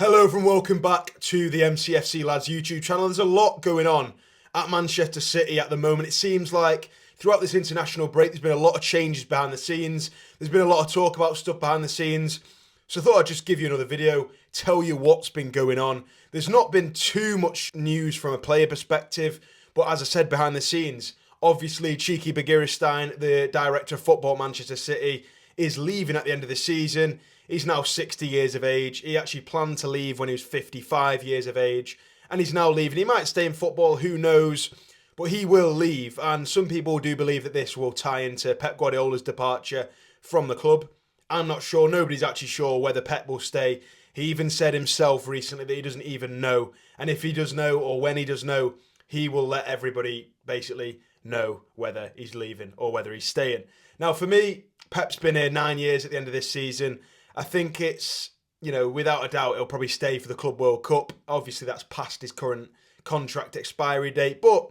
Hello and welcome back to the MCFC Lads YouTube channel. There's a lot going on at Manchester City at the moment. It seems like throughout this international break there's been a lot of changes behind the scenes. There's been a lot of talk about stuff behind the scenes. So I thought I'd just give you another video, tell you what's been going on. There's not been too much news from a player perspective, but as I said, behind the scenes, obviously Txiki and the director of football at Manchester City, is leaving at the end of the season. He's now 60 years of age. He actually planned to leave when he was 55 years of age, and he's now leaving. He might stay in football, who knows, but he will leave, and some people do believe that this will tie into Pep Guardiola's departure from the club. I'm not sure. Nobody's actually sure whether Pep will stay. He even said himself recently that he doesn't even know, and if he does know, or when he does know, he will let everybody basically know whether he's leaving or whether he's staying. Now, for me, Pep's been here 9 years at the end of this season. I think it's, without a doubt, he'll probably stay for the Club World Cup. Obviously, that's past his current contract expiry date, but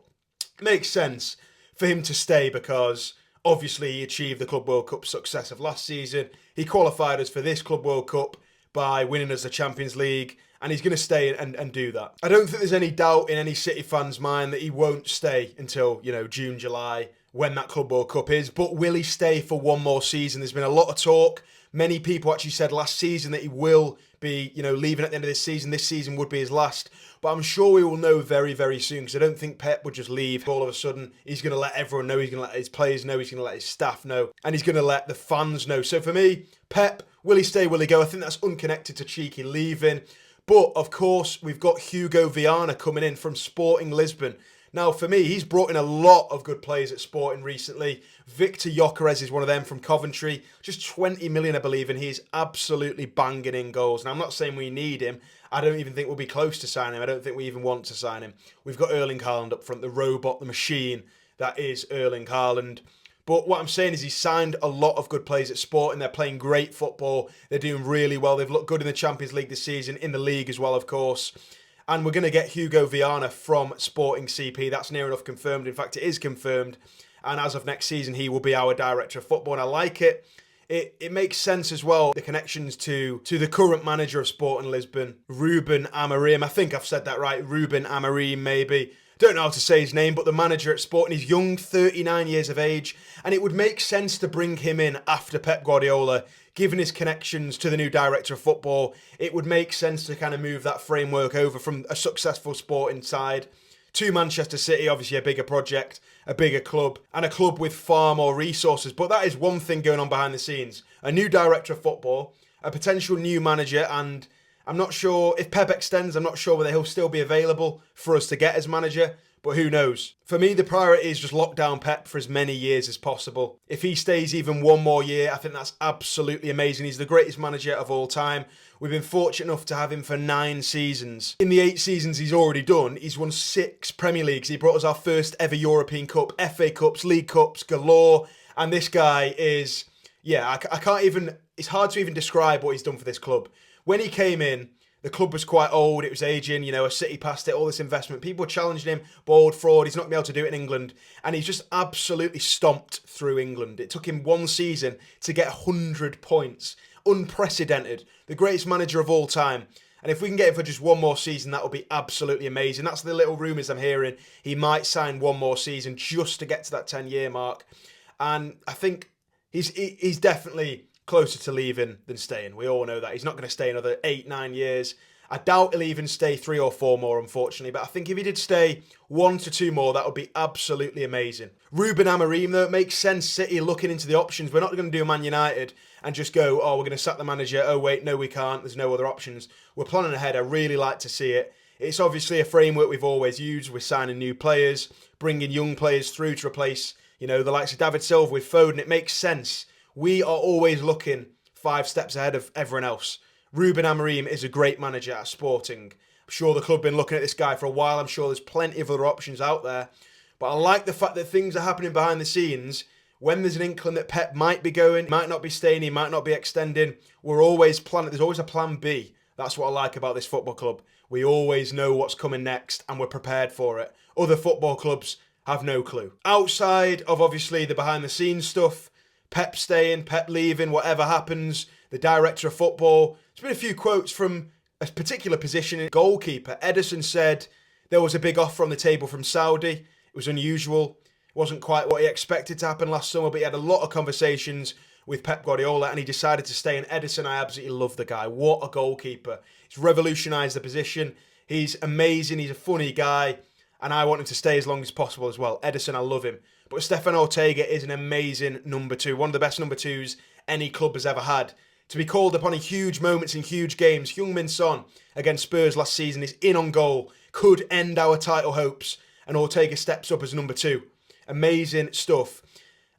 it makes sense for him to stay because obviously he achieved the Club World Cup success of last season. He qualified us for this Club World Cup by winning us the Champions League, and he's going to stay and do that. I don't think there's any doubt in any City fan's mind that he won't stay until, June, July, when that Club World Cup is. But will he stay for one more season? There's been a lot of talk. Many people actually said last season that he will be, leaving at the end of this season. This season would be his last. But I'm sure we will know very, very soon, because I don't think Pep would just leave all of a sudden. He's going to let everyone know. He's going to let his players know. He's going to let his staff know. And he's going to let the fans know. So for me, Pep, will he stay? Will he go? I think that's unconnected to Txiki leaving. But, of course, we've got Hugo Viana coming in from Sporting Lisbon. Now, for me, he's brought in a lot of good players at Sporting recently. Victor Gyökeres is one of them from Coventry. Just 20 million, I believe, and he's absolutely banging in goals. Now, I'm not saying we need him. I don't even think we'll be close to signing him. I don't think we even want to sign him. We've got Erling Haaland up front, the robot, the machine that is Erling Haaland. But what I'm saying is he's signed a lot of good players at Sporting. They're playing great football. They're doing really well. They've looked good in the Champions League this season, in the league as well, of course. And we're going to get Hugo Viana from Sporting CP. That's near enough confirmed. In fact, it is confirmed. And as of next season, he will be our director of football. And I like it. It makes sense as well, the connections to the current manager of Sporting Lisbon, Ruben Amorim. I think I've said that right. Ruben Amorim, maybe. Don't know how to say his name, but the manager at Sporting, he's young, 39 years of age. And it would make sense to bring him in after Pep Guardiola, given his connections to the new director of football. It would make sense to kind of move that framework over from a successful Sporting side to Manchester City, obviously a bigger project, a bigger club, and a club with far more resources. But that is one thing going on behind the scenes. A new director of football, a potential new manager, and I'm not sure if Pep extends, I'm not sure whether he'll still be available for us to get as manager, but who knows? For me, the priority is just lock down Pep for as many years as possible. If he stays even one more year, I think that's absolutely amazing. He's the greatest manager of all time. We've been fortunate enough to have him for 9 seasons. In the 8 seasons he's already done, he's won 6 Premier Leagues. He brought us our first ever European Cup, FA Cups, League Cups, galore. And this guy is, I can't even, it's hard to even describe what he's done for this club. When he came in, the club was quite old, it was aging, a City past it, all this investment. People were challenging him, bold, fraud, he's not going to be able to do it in England. And he's just absolutely stomped through England. It took him 1 season to get 100 points. Unprecedented. The greatest manager of all time. And if we can get him for just 1 more season, that would be absolutely amazing. That's the little rumours I'm hearing. He might sign 1 more season just to get to that 10-year mark. And I think he's definitely closer to leaving than staying. We all know that. He's not going to stay another 8-9 years. I doubt he'll even stay 3 or 4 more, unfortunately. But I think if he did stay 1 to 2 more, that would be absolutely amazing. Ruben Amorim, though, it makes sense. City looking into the options. We're not going to do Man United and just go, oh, we're going to sack the manager. Oh, wait, no, we can't. There's no other options. We're planning ahead. I really like to see it. It's obviously a framework we've always used. We're signing new players, bringing young players through to replace, the likes of David Silva with Foden. It makes sense. We are always looking 5 steps ahead of everyone else. Ruben Amorim is a great manager at Sporting. I'm sure the club have been looking at this guy for a while. I'm sure there's plenty of other options out there. But I like the fact that things are happening behind the scenes. When there's an inkling that Pep might be going, might not be staying, he might not be extending, we're always planning. There's always a plan B. That's what I like about this football club. We always know what's coming next and we're prepared for it. Other football clubs have no clue. Outside of obviously the behind the scenes stuff, Pep staying, Pep leaving, whatever happens, the director of football. There's been a few quotes from a particular position in goalkeeper. Ederson said there was a big offer on the table from Saudi. It was unusual. It wasn't quite what he expected to happen last summer, but he had a lot of conversations with Pep Guardiola and he decided to stay. And Ederson, I absolutely love the guy. What a goalkeeper. He's revolutionised the position. He's amazing. He's a funny guy. And I want him to stay as long as possible as well. Ederson, I love him. But Stefan Ortega is an amazing number 2. One of the best number 2s any club has ever had. To be called upon in huge moments in huge games. Heung-min Son against Spurs last season is in on goal. Could end our title hopes. And Ortega steps up as number 2. Amazing stuff.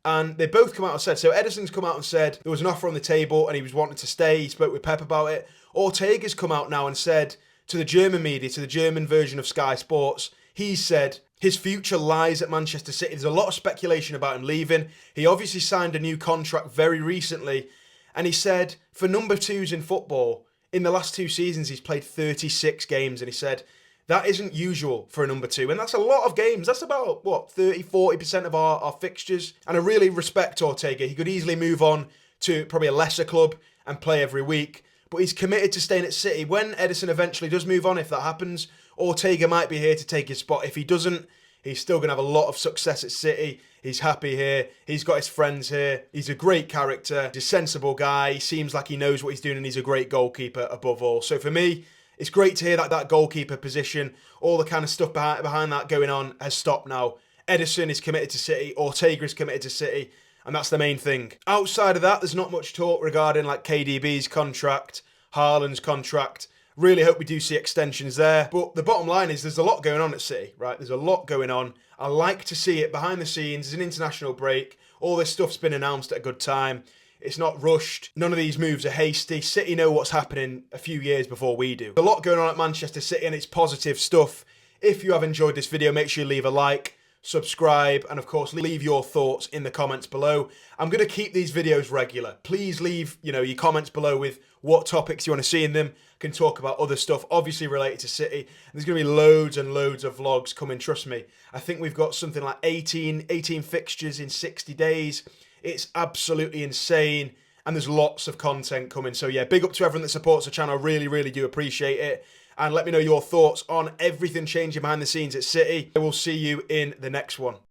And they both come out and said, so Ederson's come out and said there was an offer on the table and he was wanting to stay. He spoke with Pep about it. Ortega's come out now and said to the German media, to the German version of Sky Sports, he said his future lies at Manchester City. There's a lot of speculation about him leaving. He obviously signed a new contract very recently. And he said for number 2s in football, in the last 2 seasons, he's played 36 games. And he said that isn't usual for a number 2. And that's a lot of games. That's about, 30-40% of our fixtures. And I really respect Ortega. He could easily move on to probably a lesser club and play every week. But he's committed to staying at City. When Ederson eventually does move on, if that happens, Ortega might be here to take his spot. If he doesn't, he's still going to have a lot of success at City. He's happy here. He's got his friends here. He's a great character. He's a sensible guy. He seems like he knows what he's doing and he's a great goalkeeper above all. So for me, it's great to hear that goalkeeper position, all the kind of stuff behind that going on has stopped now. Ederson is committed to City. Ortega is committed to City. And that's the main thing. Outside of that, there's not much talk regarding like KDB's contract, Haaland's contract. Really hope we do see extensions there. But the bottom line is there's a lot going on at City, right? There's a lot going on. I like to see it behind the scenes. There's an international break. All this stuff's been announced at a good time. It's not rushed. None of these moves are hasty. City know what's happening a few years before we do. There's a lot going on at Manchester City and it's positive stuff. If you have enjoyed this video, make sure you leave a like, subscribe, and of course leave your thoughts in the comments below. I'm going to keep these videos regular. Please leave, your comments below with what topics you want to see in them. I can talk about other stuff, obviously related to City. There's going to be loads and loads of vlogs coming, trust me. I think we've got something like 18 fixtures in 60 days. It's absolutely insane. And there's lots of content coming. So yeah, big up to everyone that supports the channel. I really, really do appreciate it. And let me know your thoughts on everything changing behind the scenes at City. I will see you in the next one.